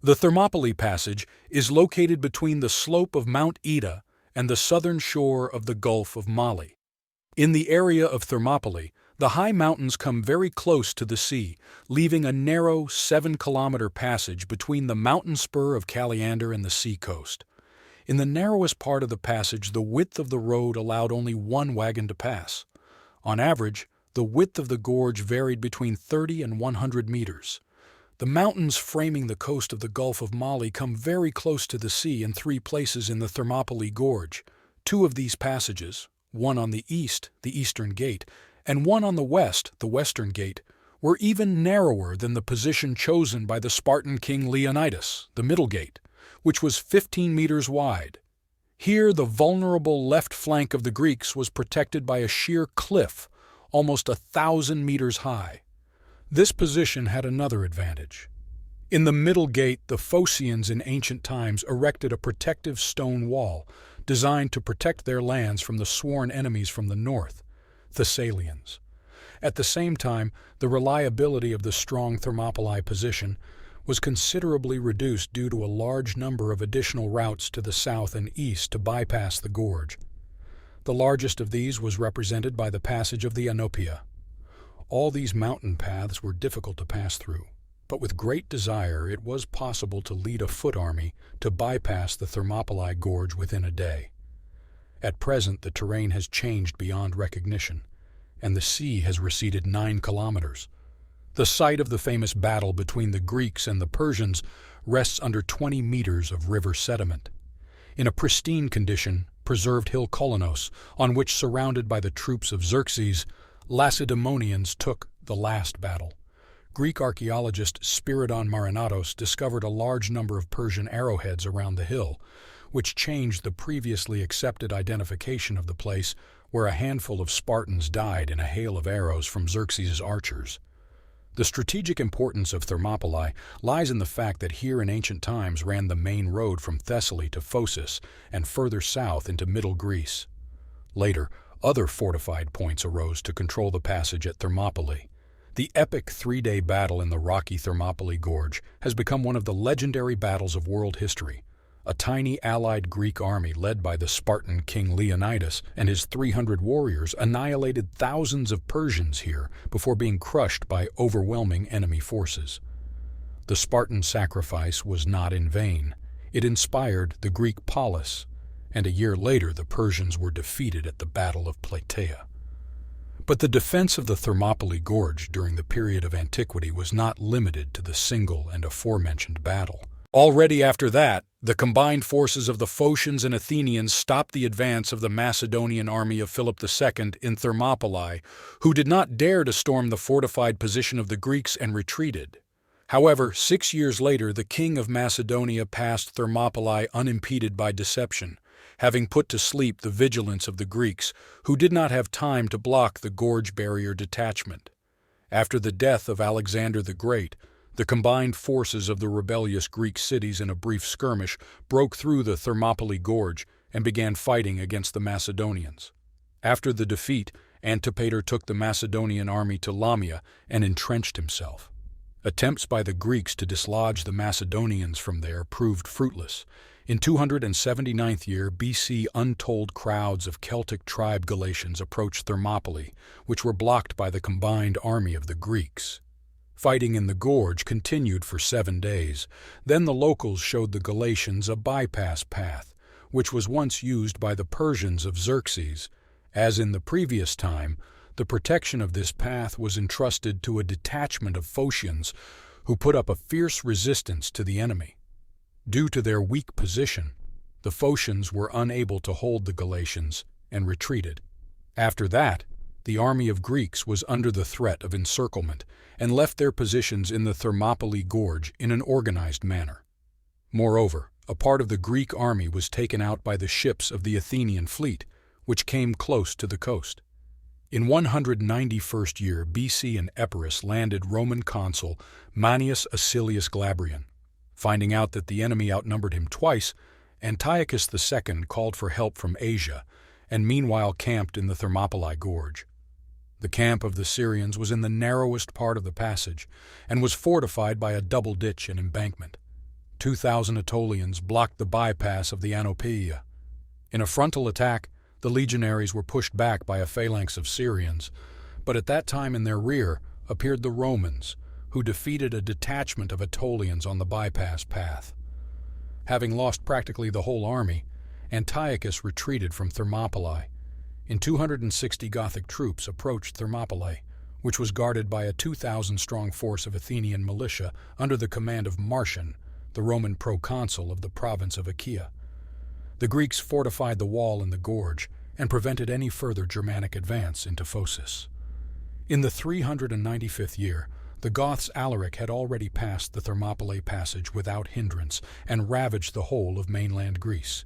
The Thermopylae Passage is located between the slope of Mount Eta and the southern shore of the Gulf of Mali. In the area of Thermopylae, the high mountains come very close to the sea, leaving a narrow 7-kilometer passage between the mountain spur of Calliander and the sea coast. In the narrowest part of the passage, the width of the road allowed only one wagon to pass. On average, the width of the gorge varied between 30 and 100 meters. The mountains framing the coast of the Gulf of Mali come very close to the sea in 3 places in the Thermopylae Gorge. 2 of these passages, one on the east, the Eastern Gate, and one on the west, the Western Gate, were even narrower than the position chosen by the Spartan king Leonidas, the Middle Gate, which was 15 meters wide. Here the vulnerable left flank of the Greeks was protected by a sheer cliff, almost 1,000 meters high. This position had another advantage. In the Middle Gate, the Phocians in ancient times erected a protective stone wall designed to protect their lands from the sworn enemies from the north, Thessalians. At the same time, the reliability of the strong Thermopylae position was considerably reduced due to a large number of additional routes to the south and east to bypass the gorge. The largest of these was represented by the passage of the Anopia. All these mountain paths were difficult to pass through, but with great desire it was possible to lead a foot army to bypass the Thermopylae Gorge within a day. At present the terrain has changed beyond recognition, and the sea has receded 9 kilometers. The site of the famous battle between the Greeks and the Persians rests under 20 meters of river sediment. In a pristine condition, preserved hill Kolonos, on which, surrounded by the troops of Xerxes, Lacedaemonians took the last battle. Greek archaeologist Spiridon Marinatos discovered a large number of Persian arrowheads around the hill, which changed the previously accepted identification of the place where a handful of Spartans died in a hail of arrows from Xerxes' archers. The strategic importance of Thermopylae lies in the fact that here in ancient times ran the main road from Thessaly to Phocis and further south into Middle Greece. Later, other fortified points arose to control the passage at Thermopylae. The epic 3-day battle in the rocky Thermopylae Gorge has become one of the legendary battles of world history. A tiny allied Greek army led by the Spartan king Leonidas and his 300 warriors annihilated thousands of Persians here before being crushed by overwhelming enemy forces. The Spartan sacrifice was not in vain. It inspired the Greek polis, and a year later the Persians were defeated at the Battle of Plataea. But the defense of the Thermopylae Gorge during the period of antiquity was not limited to the single and aforementioned battle. Already after that, the combined forces of the Phocians and Athenians stopped the advance of the Macedonian army of Philip II in Thermopylae, who did not dare to storm the fortified position of the Greeks and retreated. However, 6 years later, the king of Macedonia passed Thermopylae unimpeded by deception, having put to sleep the vigilance of the Greeks, who did not have time to block the gorge barrier detachment. After the death of Alexander the Great, the combined forces of the rebellious Greek cities in a brief skirmish broke through the Thermopylae Gorge and began fighting against the Macedonians. After the defeat, Antipater took the Macedonian army to Lamia and entrenched himself. Attempts by the Greeks to dislodge the Macedonians from there proved fruitless. In 279th year BC, untold crowds of Celtic tribe Galatians approached Thermopylae, which were blocked by the combined army of the Greeks. Fighting in the gorge continued for 7 days. Then the locals showed the Galatians a bypass path, which was once used by the Persians of Xerxes. As in the previous time, the protection of this path was entrusted to a detachment of Phocians who put up a fierce resistance to the enemy. Due to their weak position, the Phocians were unable to hold the Galatians and retreated. After that, the army of Greeks was under the threat of encirclement and left their positions in the Thermopylae Gorge in an organized manner. Moreover, a part of the Greek army was taken out by the ships of the Athenian fleet, which came close to the coast. In 191st year BC in Epirus landed Roman consul Manius Acilius Glabrian. Finding out that the enemy outnumbered him twice, Antiochus II called for help from Asia and meanwhile camped in the Thermopylae Gorge. The camp of the Syrians was in the narrowest part of the passage and was fortified by a double ditch and embankment. 2,000 Aetolians blocked the bypass of the Thermopylae. In a frontal attack, the legionaries were pushed back by a phalanx of Syrians, but at that time in their rear appeared the Romans, who defeated a detachment of Aetolians on the bypass path. Having lost practically the whole army, Antiochus retreated from Thermopylae. In 260 Gothic troops approached Thermopylae, which was guarded by a 2,000-strong force of Athenian militia under the command of Marcian, the Roman proconsul of the province of Achaia. The Greeks fortified the wall in the gorge and prevented any further Germanic advance into Phocis. In the 395th year, the Goths Alaric had already passed the Thermopylae Passage without hindrance and ravaged the whole of mainland Greece.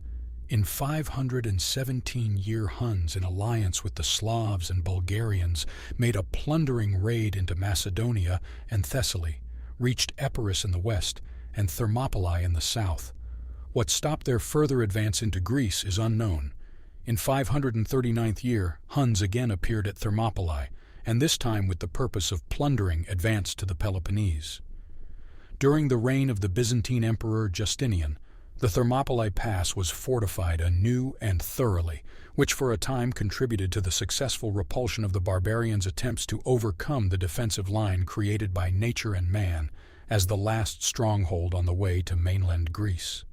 In 517 Huns, in alliance with the Slavs and Bulgarians, made a plundering raid into Macedonia and Thessaly, reached Epirus in the west and Thermopylae in the south. What stopped their further advance into Greece is unknown. In 539th year, Huns again appeared at Thermopylae, and this time with the purpose of plundering advanced to the Peloponnese. During the reign of the Byzantine Emperor Justinian, the Thermopylae Pass was fortified anew and thoroughly, which for a time contributed to the successful repulsion of the barbarians' attempts to overcome the defensive line created by nature and man as the last stronghold on the way to mainland Greece.